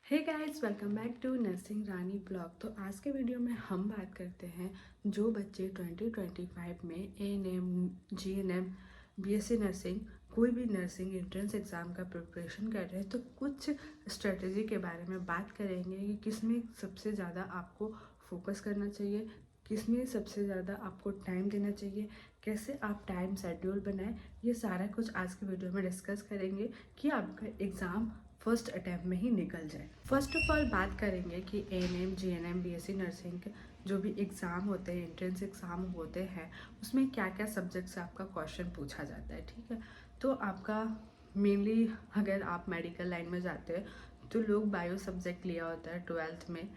Hey guys, welcome back to nursing Rani blog. तो आज के वीडियो में हम बात करते हैं जो बच्चे 2025 में एएनएम, जीएनएम, बीएससी नर्सिंग, कोई भी नर्सिंग एंट्रेंस एग्ज़ाम का प्रिपरेशन कर रहे हैं, तो कुछ स्ट्रेटजी के बारे में बात करेंगे कि किसमें सबसे ज़्यादा आपको फोकस करना चाहिए, किसमें सबसे ज़्यादा आपको टाइम देना चाहिए, कैसे आप टाइम शेड्यूल बनाएं। ये सारा कुछ आज के वीडियो में डिस्कस करेंगे कि आपका एग्ज़ाम फर्स्ट अटैम्प्ट में ही निकल जाए। फर्स्ट ऑफ ऑल बात करेंगे कि एएनएम, जीएनएम, बीएससी नर्सिंग के जो भी एग्ज़ाम होते हैं, एंट्रेंस एग्ज़ाम होते हैं, उसमें क्या क्या सब्जेक्ट से आपका क्वेश्चन पूछा जाता है। ठीक है, तो आपका मेनली अगर आप मेडिकल लाइन में जाते हैं तो लोग बायो सब्जेक्ट लिया होता है 12th में।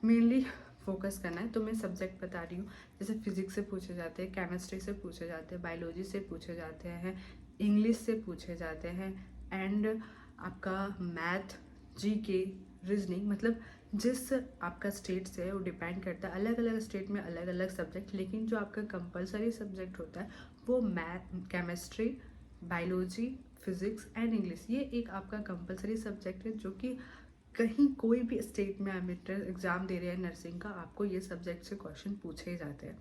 मेनली फोकस करना है तो मैं सब्जेक्ट बता रही हूँ। जैसे फिजिक्स से पूछे जाते हैं, केमिस्ट्री से पूछे जाते हैं, बायोलॉजी से पूछे जाते हैं, इंग्लिश से पूछे जाते हैं, एंड आपका मैथ, जीके, रीजनिंग। मतलब जिस आपका स्टेट से है वो डिपेंड करता है, अलग अलग स्टेट में अलग अलग सब्जेक्ट, लेकिन जो आपका कंपलसरी सब्जेक्ट होता है वो math, chemistry, biology, physics and English. ये एक आपका कंपलसरी सब्जेक्ट है जो कि कहीं कोई भी स्टेट में आप एग्ज़ाम दे रहे हैं नर्सिंग का, आपको ये सब्जेक्ट से क्वेश्चन पूछे ही जाते हैं।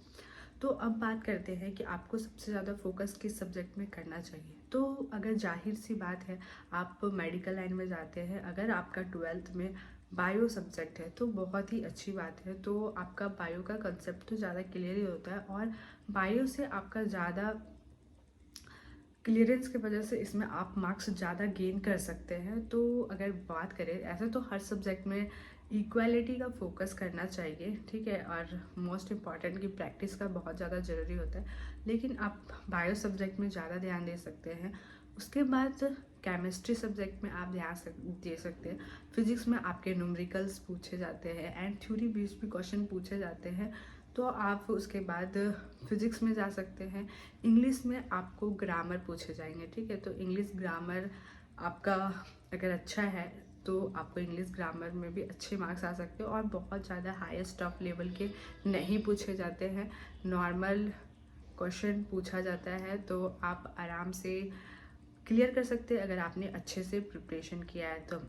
तो अब बात करते हैं कि आपको सबसे ज़्यादा फोकस किस सब्जेक्ट में करना चाहिए। तो अगर जाहिर सी बात है, आप मेडिकल लाइन में जाते हैं, अगर आपका 12th में बायो सब्जेक्ट है तो बहुत ही अच्छी बात है। तो आपका बायो का कंसेप्ट तो ज़्यादा क्लियर ही होता है और बायो से आपका ज़्यादा क्लियरेंस की वजह से इसमें आप मार्क्स ज़्यादा गेन कर सकते हैं। तो अगर बात करें, ऐसे तो हर सब्जेक्ट में इक्वालिटी का फोकस करना चाहिए, ठीक है, और मोस्ट इम्पॉर्टेंट की प्रैक्टिस का बहुत ज़्यादा ज़रूरी होता है, लेकिन आप बायो सब्जेक्ट में ज़्यादा ध्यान दे सकते हैं। उसके बाद केमिस्ट्री सब्जेक्ट में आप ध्यान दे सकते हैं। फिजिक्स में आपके न्यूमेरिकल्स पूछे जाते हैं एंड थ्योरी बेस्ड भी क्वेश्चन पूछे जाते हैं, तो आप उसके बाद फिजिक्स में जा सकते हैं। इंग्लिश में आपको ग्रामर पूछे जाएंगे, ठीक है, तो इंग्लिश ग्रामर आपका अगर अच्छा है तो आपको इंग्लिश ग्रामर में भी अच्छे मार्क्स आ सकते हैं और बहुत ज़्यादा हाईएस्ट टॉप लेवल के नहीं पूछे जाते हैं, नॉर्मल क्वेश्चन पूछा जाता है, तो आप आराम से क्लियर कर सकते हैं अगर आपने अच्छे से प्रिपरेशन किया है तो।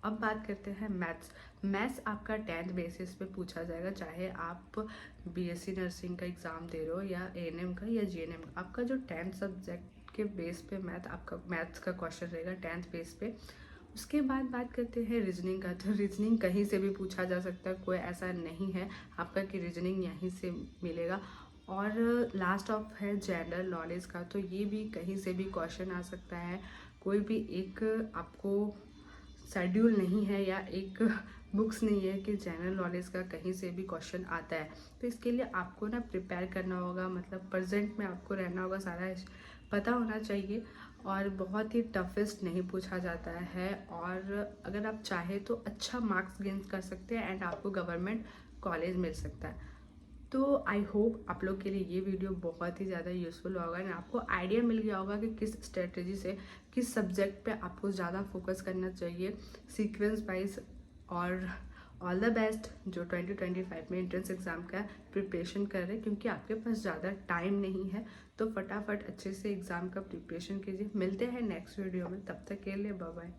अब बात करते हैं मैथ्स। मैथ्स आपका 10th बेसिस पे पूछा जाएगा, चाहे आप बीएससी नर्सिंग का एग्ज़ाम दे रहे हो या एएनएम का या जीएनएम का। आपका जो 10th सब्जेक्ट के बेस पे आपका मैथ्स का क्वेश्चन रहेगा 10th बेस पे। उसके बाद बात करते हैं रीजनिंग का। तो रीजनिंग कहीं से भी पूछा जा सकता है, कोई ऐसा नहीं है आपका कि रीजनिंग यहीं से मिलेगा। और लास्ट ऑफ है जनरल नॉलेज का, तो ये भी कहीं से भी क्वेश्चन आ सकता है। कोई भी एक आपको शेड्यूल नहीं है या एक बुक्स नहीं है कि जनरल नॉलेज का कहीं से भी क्वेश्चन आता है। तो इसके लिए आपको ना प्रिपेयर करना होगा, मतलब प्रेजेंट में आपको रहना होगा, सारा पता होना चाहिए। और बहुत ही टफेस्ट नहीं पूछा जाता है, और अगर आप चाहे तो अच्छा मार्क्स गेन कर सकते हैं एंड आपको गवर्नमेंट कॉलेज मिल सकता है। तो आई होप आप लोग के लिए ये वीडियो बहुत ही ज़्यादा यूज़फुल होगा एंड आपको आइडिया मिल गया होगा कि किस स्ट्रेटजी से किस सब्जेक्ट पे आपको ज़्यादा फोकस करना चाहिए सीक्वेंस वाइज। और ऑल द बेस्ट जो 2025 में एंट्रेंस एग्ज़ाम का प्रिपरेशन कर रहे हैं, क्योंकि आपके पास ज़्यादा टाइम नहीं है, तो फटाफट अच्छे से एग्ज़ाम का प्रिपरेशन कीजिए। मिलते हैं नेक्स्ट वीडियो में, तब तक के लिए बाय बाय।